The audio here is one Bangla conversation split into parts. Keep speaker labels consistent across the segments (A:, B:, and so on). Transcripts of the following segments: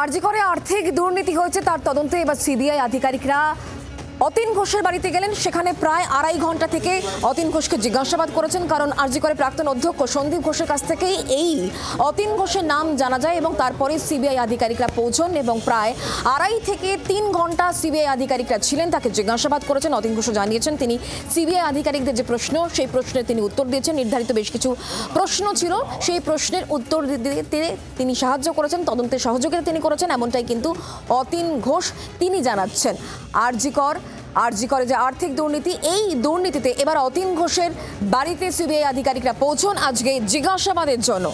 A: আরজি করে আর্থিক দুর্নীতি হয়েছে তার তদন্তে এবার সিবিআই আধিকারিকরা অতীন ঘোষের বাড়িতে গেলেন। সেখানে প্রায় 2.5 ঘন্টা থেকে অতীন ঘোষকে জিজ্ঞাসাবাদ করেছেন, কারণ আরজি করে প্রাক্তন অধ্যক্ষ সন্দীপ ঘোষের কাছ থেকেই এই অতীন ঘোষের নাম জানা যায় এবং তারপরে সিবিআই আধিকারিকরা পৌঁছন এবং প্রায় 2.5 থেকে 3 ঘন্টা সিবিআই আধিকারিকরা ছিলেন, তাকে জিজ্ঞাসাবাদ করেছেন। অতীন ঘোষও জানিয়েছেন তিনি সিবিআই আধিকারিকদের যে প্রশ্ন, সেই প্রশ্নের তিনি উত্তর দিয়েছেন। নির্ধারিত বেশ কিছু প্রশ্ন ছিল, সেই প্রশ্নের উত্তর দিতে তিনি সাহায্য করেছেন, তদন্তের সহযোগিতা তিনি করেছেন, এমনটাই কিন্তু অতীন ঘোষ তিনি জানাচ্ছেন। আরজি করে যে আর্থিক দুর্নীতি, এই দুর্নীতিতে এবার অতীন ঘোষের বাড়িতে সিবিআই আধিকারিকরা পৌঁছন আজকে জিজ্ঞাসাবাদের জন্য।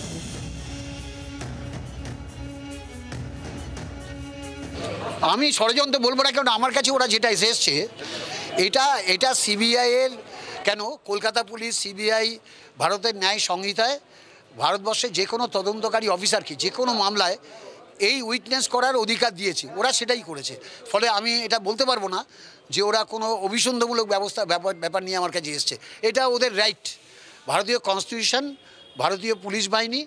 B: আমি ষড়যন্ত্র বলবো না, কারণ আমার কাছে ওরা যেটা এসেছে এটা সিবিআইয়ের কেন কলকাতা পুলিশ, সিবিআই, ভারতের ন্যায় সংহিতায় ভারতবর্ষে যে কোনো তদন্তকারী অফিসারকে যে কোনো মামলায় এই উইটনেস করার অধিকার দিয়েছে, ওরা সেটাই করেছে। ফলে আমি এটা বলতে পারবো না যে ওরা কোনো অভিসন্ধমূলক ব্যাপার নিয়ে আমার কাছে এসছে। এটা ওদের রাইট। ভারতীয় কনস্টিটিউশন, ভারতীয় পুলিশ বাহিনী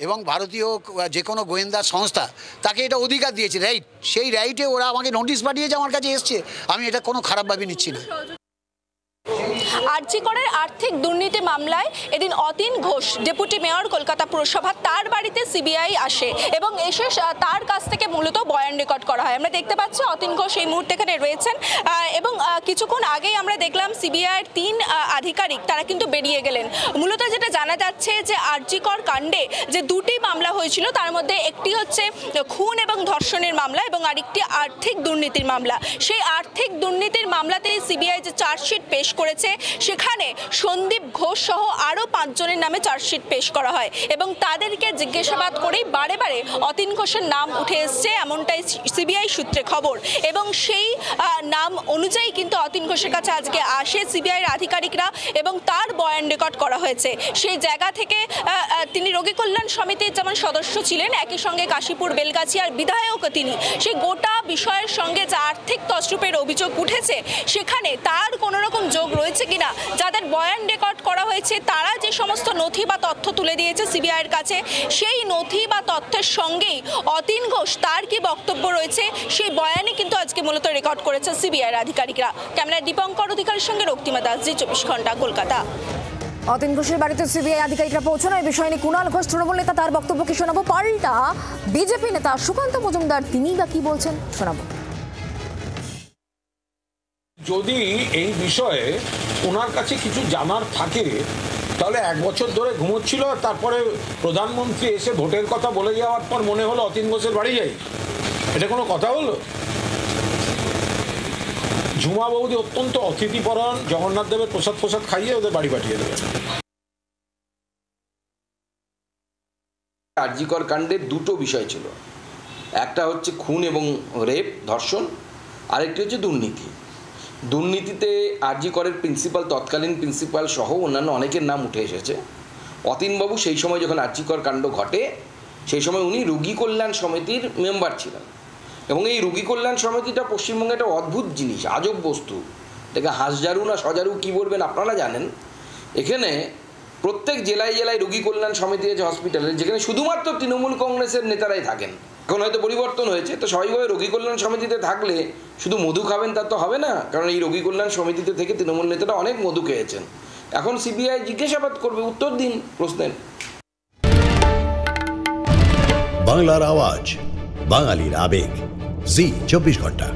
B: এবং ভারতীয় যে কোনো গোয়েন্দা সংস্থা তাকে এটা অধিকার দিয়েছে, রাইট। সেই রাইটে ওরা আমাকে নোটিশ পাঠিয়েছে, আমার কাছে এসছে। আমি এটা কোনো খারাপভাবে নিচ্ছি না।
C: আরজি করের আর্থিক দুর্নীতি মামলায় এদিন অতীন ঘোষ, ডেপুটি মেয়র কলকাতা পুরসভা, তার বাড়িতে সিবিআই আসে এবং এসে তার কাছ থেকে মূলত বয়ান রেকর্ড করা হয়। আমরা দেখতে পাচ্ছি অতীন ঘোষ এই মুহূর্তে এখানে রয়েছেন এবং কিছুক্ষণ আগেই আমরা দেখলাম সিবিআইয়ের 3 আধিকারিক তারা কিন্তু বেরিয়ে গেলেন। মূলত যেটা জানা যাচ্ছে যে আরজি কর কাণ্ডে যে 2টি মামলা হয়েছিল, তার মধ্যে একটি হচ্ছে খুন এবং ধর্ষণের মামলা এবং আরেকটি আর্থিক দুর্নীতির মামলা। সেই আর্থিক দুর্নীতির মামলাতে সিবিআই যে চার্জশিট পেশ করেছে, সেখানে সন্দীপ ঘোষ সহ আরও 5 জনের নামে চার্জশিট পেশ করা হয় এবং তাদেরকে জিজ্ঞাসাবাদ করেই বারে বারে অতীন ঘোষের নাম উঠে এসছে, এমনটাই সিবিআই সূত্রে খবর। এবং সেই নাম অনুযায়ী কিন্তু অতীন ঘোষের কাছে আজকে আসে সিবিআইয়ের আধিকারিকরা এবং তার বয়ান রেকর্ড করা হয়েছে। সেই জায়গা থেকে তিনি রোগী কল্যাণ সমিতির যেমন সদস্য ছিলেন, একই সঙ্গে কাশীপুর বেলগাছিয়ার বিধায়ক তিনি। সেই গোটা বিষয়ের সঙ্গে যে আর্থিক তছরূপের অভিযোগ উঠেছে, সেখানে তার কোনো রকম যোগ রয়েছে কিনা, যাদের বয়ান রেকর্ড করা হয়েছে তারা যে সমস্ত নথি বা তথ্য তুলে দিয়েছে সিবিআইয়ের কাছে, সেই নথি বা তথ্যের সঙ্গেই অতীন ঘোষ তার কি বক্তব্য রয়েছে, সেই বয়ানই কিন্তু আজকে মূলত রেকর্ড করেছে সিবিআইয়ের আধিকারিকরা। ক্যামেরায় দীপঙ্কর অধিকারীর সঙ্গে রক্তিমা দাস, জি 24 ঘন্টা, কলকাতা।
A: অতীন ঘোষের বাড়িতে সিবিআই আধিকারিকরা পৌঁছানো, এই বিষয় নিয়ে কুণাল ঘোষ তৃণমূল নেতা, তার বক্তব্য কি শোনাবো। পাল্টা বিজেপি নেতা সুকান্ত মজুমদার তিনি বা কি বলছেন শোনাবো।
D: যদি এই বিষয়ে ওনার কাছে কিছু জানার থাকে তাহলে 1 বছর ধরে ঘুমোচ্ছিল, তারপরে প্রধানমন্ত্রী এসে ভোটের কথা বলে যাওয়ার পর মনে হলো অতীন ঘোষের বাড়ি যাই। এটা কোনো কথা হলো? ঝুমা বৌদি অত্যন্ত অতিথিপরায়ণ, জগন্নাথ দেবের প্রসাদ খাইয়ে ওদের বাড়ি পাঠিয়ে দেবে।
E: আরজি কর কাণ্ডের 2টো বিষয় ছিল, একটা হচ্ছে খুন এবং রেপ, ধর্ষণ, আরেকটি হচ্ছে দুর্নীতি। দুর্নীতিতে আরজি করের প্রিন্সিপাল, তৎকালীন প্রিন্সিপাল সহ অন্যান্য অনেকের নাম উঠে এসেছে। অতীনবাবু সেই সময় যখন আরজি কর কাণ্ড ঘটে, সেই সময় উনি রোগী কল্যাণ সমিতির মেম্বার ছিলেন এবং এই রোগী কল্যাণ সমিতিটা পশ্চিমবঙ্গে একটা অদ্ভুত জিনিস, আজব বস্তু। এটাকে হাঁসজারু না সজারু কী বলবেন আপনারা জানেন। এখানে প্রত্যেক জেলায় জেলায় রোগী কল্যাণ সমিতি আছে হসপিটালে, যেখানে শুধুমাত্র তৃণমূল কংগ্রেসের নেতারাই থাকেন। এখন হয়তো পরিবর্তন হয়েছে, তো স্বাভাবিকভাবে রোগী কল্যাণ সমিতিতে থাকলে শুধু মধু খাবেন তা তো হবে না, কারণ এই রোগী কল্যাণ সমিতিতে থেকে তৃণমূল নেতারা অনেক মধু খেয়েছেন। এখন সিবিআই জিজ্ঞাসাবাদ করবে, উত্তর দিন প্রশ্নের।
F: বাংলার আওয়াজ, বাঙালির আবেগ, জি 24 ঘন্টা।